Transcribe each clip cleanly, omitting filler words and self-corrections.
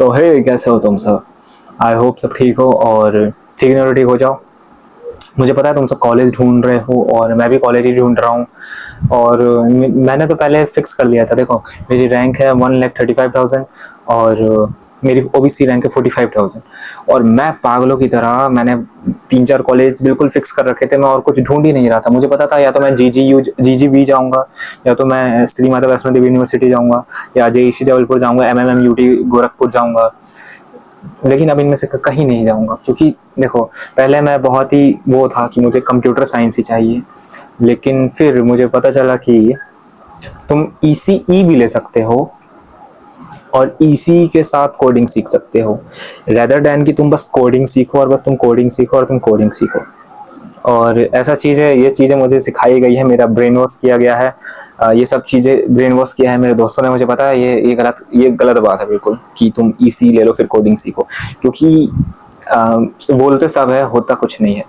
सो हे, कैसे हो तुम सब? आई होप सब ठीक हो और ठीक नहीं हो तो ठीक हो जाओ। मुझे पता है तुम सब कॉलेज ढूंढ रहे हो और मैं भी कॉलेज ही ढूंढ रहा हूँ। और मैंने तो पहले फिक्स कर लिया था। देखो, मेरी रैंक है 1,35,000 और मेरी ओबीसी रैंक है 45,000। और मैं पागलों की तरह मैंने 3-4 कॉलेज बिल्कुल फिक्स कर रखे थे। मैं और कुछ ढूंढ ही नहीं रहा था। मुझे पता था या तो मैं जीजीबी जाऊँगा, या तो मैं श्री माता वैष्णो देवी यूनिवर्सिटी जाऊँगा, या जेईसी जबलपुर जाऊँगा, एमएमएम गोरखपुर जाऊँगा। लेकिन अब इनमें से कहीं नहीं जाऊंगा, क्योंकि देखो, पहले मैं बहुत ही वो था कि मुझे कंप्यूटर साइंस ही चाहिए। लेकिन फिर मुझे पता चला कि तुम ईसीई भी ले सकते हो और ईसी के साथ कोडिंग सीख सकते हो, रेदर देन कि तुम बस कोडिंग सीखो और बस तुम कोडिंग सीखो और तुम कोडिंग सीखो। और ऐसा चीज़ है, ये चीज़ें मुझे सिखाई गई है, मेरा ब्रेन वॉश किया गया है। ये सब चीज़ें ब्रेन वॉश किया है मेरे दोस्तों ने। मुझे पता है ये गलत बात है बिल्कुल कि तुम ईसी ले लो फिर कोडिंग सीखो, क्योंकि बोलते सब है, होता कुछ नहीं है,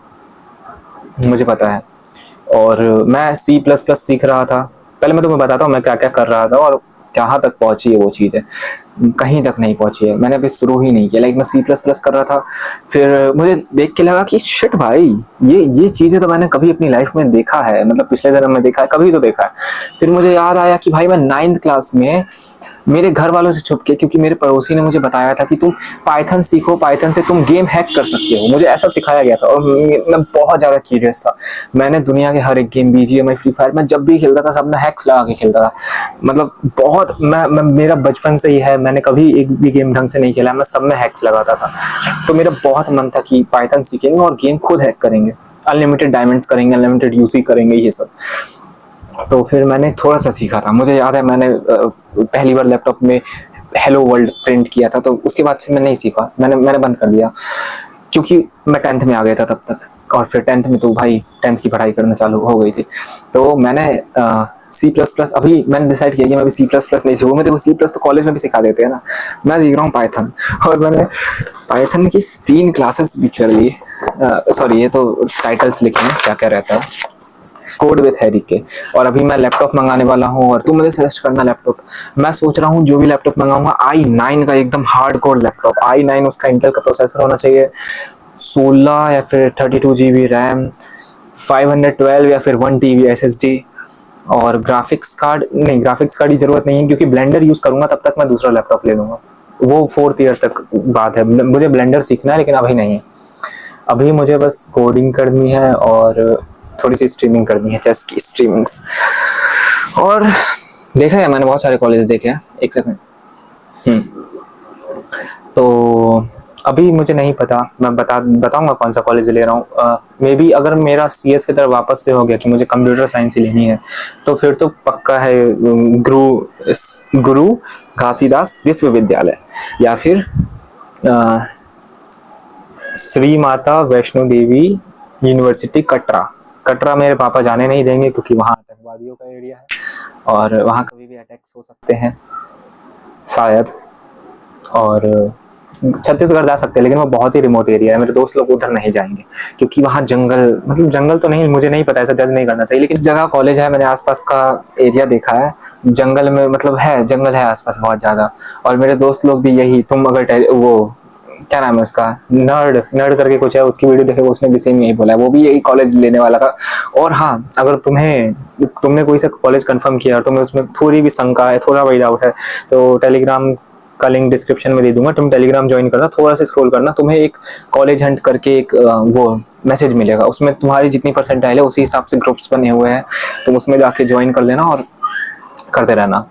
मुझे पता है। और मैं सी प्लस प्लस सीख रहा था। पहले मैं तुम्हें बताता हूँ मैं क्या क्या कर रहा था और कहाँ तक पहुंची है वो चीज़ है। कहीं तक नहीं पहुंची है, मैंने अभी शुरू ही नहीं किया। लाइक मैं सी प्लस प्लस कर रहा था, फिर मुझे देख के लगा कि शिट भाई, ये चीज़ें तो मैंने कभी अपनी लाइफ में देखा है, मतलब पिछले जन्म में देखा है, कभी तो देखा है। फिर मुझे याद आया कि भाई मैं 9th क्लास में मेरे घर वालों से छुप के, क्योंकि मेरे पड़ोसी ने मुझे बताया था कि तुम पाइथन सीखो, पाइथन से तुम गेम हैक कर सकते हो। मुझे ऐसा सिखाया गया था और मैं बहुत ज़्यादा क्यूरियस था। मैंने दुनिया के हर एक गेम, बीजीएमआई, फ्री फायर, मैं जब भी खेलता था सब में हैक्स लगा के खेलता था। मतलब बहुत मेरा बचपन से ही है, मैंने कभी एक भी गेम ढंग से नहीं खेला, मैं सब में हैक्स लगाता था। तो मेरा बहुत मन था कि पाइथन सीखेंगे और गेम खुद हैक करेंगे, अनलिमिटेड डायमंड्स करेंगे, अनलिमिटेड यूसी करेंगे, ये सब। तो फिर मैंने थोड़ा सा सीखा था। मुझे याद है मैंने पहली बार लैपटॉप में हेलो वर्ल्ड प्रिंट किया था, तो उसके बाद से मैं नहीं सीखा, मैंने बंद कर दिया, क्योंकि मैं 10th में आ गया था तब तक। और फिर 10th में तो भाई 10th की पढ़ाई करना चालू हो गई थी। तो मैंने सी प्लस प्लस, अभी मैंने डिसाइड किया कि मैं अभी सी प्लस प्लस नहीं सीखूंगा। मैं देखो सी प्लस तो कॉलेज में भी सिखा देते हैं ना, मैं सीख रहा हूँ पाइथन। और मैंने पाइथन की 3 क्लासेस भी कर ली। सॉरी, ये तो टाइटल्स लिखे हैं, क्या क्या रहता है, कोड विथ हैरी के। और अभी मैं लैपटॉप मंगाने वाला हूँ और तुम मुझे सजेस्ट करना लैपटॉप। मैं सोच रहा हूँ जो भी लैपटॉप मंगाऊंगा i9 का, एकदम हार्ड कोर लैपटॉप i9, उसका इंटेल का प्रोसेसर होना चाहिए, 16 या फिर 32 GB रैम, 512 या फिर 1 TB SSD। और ग्राफिक्स कार्ड नहीं, ग्राफिक्स कार्ड की जरूरत नहीं है, क्योंकि ब्लेंडर यूज करूंगा तब तक मैं दूसरा लैपटॉप ले लूंगा। वो 4th ईयर तक बात है। मुझे ब्लेंडर सीखना है लेकिन अभी नहीं है। अभी मुझे बस कोडिंग करनी है और थोड़ी सी स्ट्रीमिंग करनी है, चेस की स्ट्रीमिंग्स। और देखा है मैंने बहुत सारे कॉलेज देखे हैं। एक सेकंड। तो अभी मुझे नहीं पता, मैं बताऊंगा कौन सा कॉलेज ले रहा हूँ। मे बी अगर मेरा सीएस की तरफ वापस से हो गया कि मुझे कंप्यूटर साइंस ही लेनी है, तो फिर तो पक्का है गुरु घासीदास विश्वविद्यालय, या फिर श्री माता वैष्णो देवी यूनिवर्सिटी कटरा। कटरा मेरे पापा जाने नहीं देंगे, क्योंकि वहाँ आतंकवादियों का एरिया है और वहाँ कभी भी अटैक्स हो सकते हैं शायद। और छत्तीसगढ़ जा सकते हैं, लेकिन वो बहुत ही रिमोट एरिया है, मेरे दोस्त लोग उधर नहीं जाएंगे, क्योंकि वहाँ जंगल, मतलब जंगल तो नहीं, मुझे नहीं पता, ऐसा जज नहीं करना चाहिए, लेकिन इस जगह कॉलेज है, मैंने आसपास का एरिया देखा है, जंगल में, मतलब है, जंगल है आसपास बहुत ज़्यादा। और मेरे दोस्त लोग भी यही, तुम अगर वो क्या नाम है उसका, नर्ड नर्ड करके कुछ है, उसकी वीडियो देखे, उसने भी सेम यही बोला है, वो भी यही कॉलेज लेने वाला था। और हाँ, अगर तुमने कोई सा कॉलेज कंफर्म किया और तुम्हें उसमें थोड़ी भी शंका है, थोड़ा भी डाउट है, तो टेलीग्राम का लिंक डिस्क्रिप्शन में दे दूंगा, तुम टेलीग्राम ज्वाइन करना, थोड़ा सा स्क्रॉल करना, तुम्हें एक कॉलेज हंट करके एक वो मैसेज मिलेगा, उसमें तुम्हारी जितनी परसेंटाइल है उसी हिसाब से ग्रुप्स बने हुए हैं, तुम उसमें जाके ज्वाइन कर लेना और करते रहना।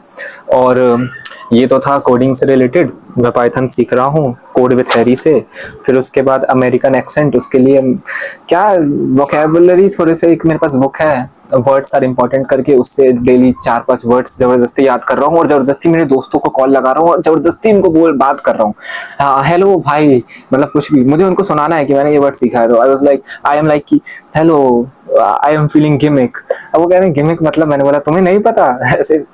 और ये तो था कोडिंग से रिलेटेड। मैं पाइथन सीख रहा हूँ कोड विथ हैरी से। फिर उसके बाद अमेरिकन एक्सेंट, उसके लिए क्या वोकैबुलरी थोड़े से, एक मेरे पास बुक है वर्ड्स आर इंपॉर्टेंट करके, उससे डेली 4-5 वर्ड्स जबरदस्ती याद कर रहा हूँ और जबरदस्ती मेरे दोस्तों को कॉल लगा रहा हूँ और जबरदस्ती उनको बात कर रहा हूँ, हेलो भाई, मतलब कुछ भी मुझे उनको सुनाना है कि मैंने ये वर्ड सीखा है। तो I was like, I am like कि hello, I am feeling gimmick. अब वो कह रहे हैं गिमिक मतलब, मैंने बोला तुम्हें नहीं पता ऐसे।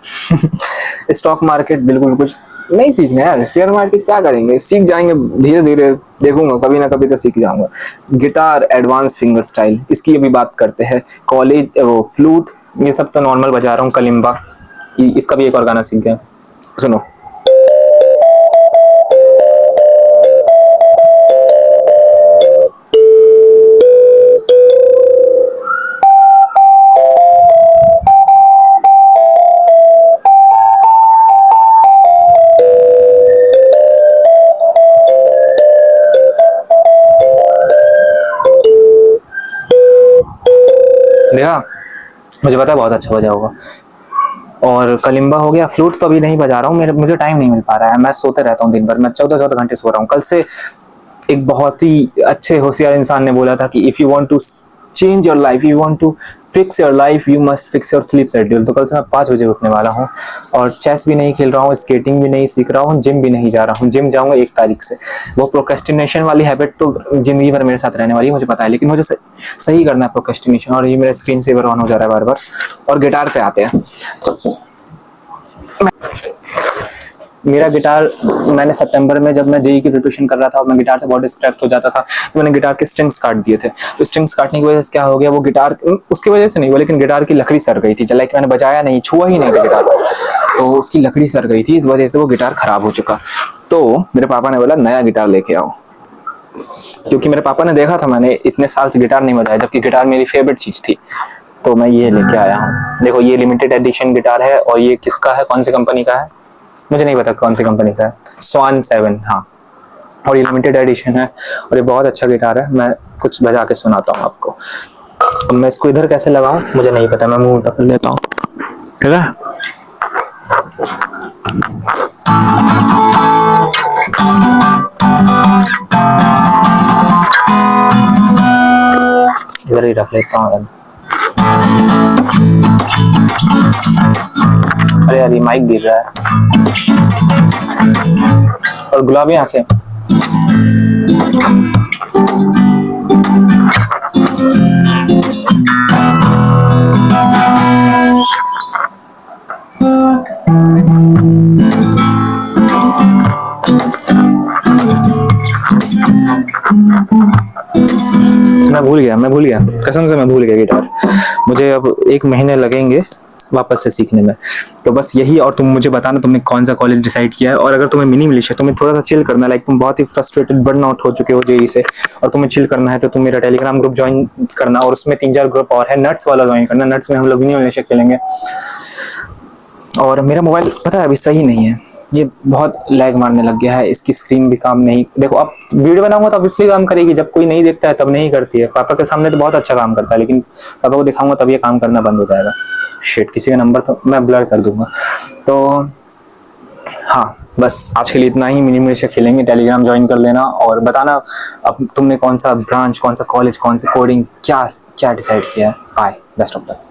स्टॉक मार्केट बिल्कुल कुछ नहीं सीखना यार, शेयर मार्केट क्या करेंगे, सीख जाएंगे धीरे धीरे, देखूंगा कभी ना कभी तो सीख जाऊंगा। गिटार एडवांस फिंगर स्टाइल, इसकी अभी बात करते हैं। कॉलेज वो फ्लूट, ये सब तो नॉर्मल बजा रहा हूँ। कलिम्बा, इसका भी एक और गाना सीख गया, सुनो। देखा, मुझे पता है बहुत अच्छा बजा होगा। और कलिम्बा हो गया। फ्लूट तो अभी नहीं बजा रहा हूँ, मेरे मुझे टाइम नहीं मिल पा रहा है, मैं सोते रहता हूँ दिन भर, मैं 14-14 घंटे सो रहा हूँ। कल से एक बहुत ही अच्छे होशियार इंसान ने बोला था कि if you want to change your life, you want to fix your life, you must fix your sleep schedule. तो कल से मैं 5 बजे उठने वाला हूँ और चेस भी नहीं खेल रहा हूँ, स्केटिंग भी नहीं सीख रहा हूँ, जिम भी नहीं जा रहा हूँ। जिम जाऊँगा 1 तारीख से। वो प्रोक्रेस्टिनेशन वाली हैबिट तो जिंदगी भर मेरे साथ रहने वाली है, मुझे पता है, लेकिन मुझे सही करना है प्रोक्रेस्टिनेशन। और ये मेरा स्क्रीन सेवर ऑन हो जा रहा है बार बार। और गिटार पे आते हैं। मेरा गिटार, मैंने सितंबर में जब मैं जेई की प्रिपरेशन कर रहा था और मैं गिटार से बहुत डिस्ट्रैक्ट हो जाता था, तो मैंने गिटार के स्ट्रिंग्स काट दिए थे। तो स्ट्रिंग्स काटने की वजह से क्या हो गया, वो गिटार उसकी वजह से नहीं हुआ, लेकिन गिटार की लकड़ी सड़ गई थी। लाइक मैंने बजाया नहीं, छुआ ही नहीं था गिटार को, तो उसकी लकड़ी सड़ गई थी, इस वजह से वो गिटार खराब हो चुका। तो मेरे पापा ने बोला नया गिटार लेके आओ, क्योंकि मेरे पापा ने देखा था मैंने इतने साल से गिटार नहीं बजाया, जबकि गिटार मेरी फेवरेट चीज थी। तो मैं ये लेके आया हूँ। देखो, ये लिमिटेड एडिशन गिटार है। और ये किसका है, कौन सी कंपनी का है मुझे नहीं पता, कौन सी कंपनी का है, स्वान 7, हाँ। और ये लिमिटेड एडिशन है और ये बहुत अच्छा गिटार है। मैं कुछ बजा के सुनाता हूँ आपको। अब मैं इसको इधर कैसे लगाऊं मुझे नहीं पता, मैं मुंह पकड़ लेता हूँ, ठीक है। इधर ही रख लेता हूँ। अरे यार, ये माइक गिर रहा है। और गुलाबी आंखें। मैं भूल गया कसम से, मैं भूल गया गिटार। मुझे अब 1 महीने लगेंगे वापस से सीखने में। तो बस यही। और तुम मुझे बताना तुमने कौन सा कॉलेज डिसाइड किया है। और अगर तुम्हें मिनी मिलिश है, तुम्हें थोड़ा सा चिल करना है, लाइक तुम बहुत ही फ्रस्ट्रेटेड बर्न आउट हो चुके हो जेई से, और तुम्हें चिल करना है, तो तुम मेरा टेलीग्राम ग्रुप ज्वाइन करना। और उसमें 3-4 ग्रुप और है, नट्स वाला ज्वाइन करना। नट्स में हम लोग मिनी मिलिश खेलेंगे। और मेरा मोबाइल पता है अभी सही नहीं है, ये बहुत लैग मारने लग गया है, इसकी स्क्रीन भी काम नहीं। देखो, अब वीडियो बनाऊंगा तो अब इसलिए काम करेगी, जब कोई नहीं देखता है तब नहीं करती है। पापा के सामने तो बहुत अच्छा काम करता है, लेकिन पापा को दिखाऊंगा तब ये काम करना बंद हो जाएगा। शिट, किसी का नंबर तो मैं ब्लर कर दूंगा। तो हाँ, बस आज के लिए इतना ही। मिनी मिलिशिया खेलेंगे, टेलीग्राम ज्वाइन कर लेना और बताना अब तुमने कौन सा ब्रांच, कौन सा कॉलेज, कौन सी कोडिंग, क्या क्या डिसाइड किया है। Bye, best of luck.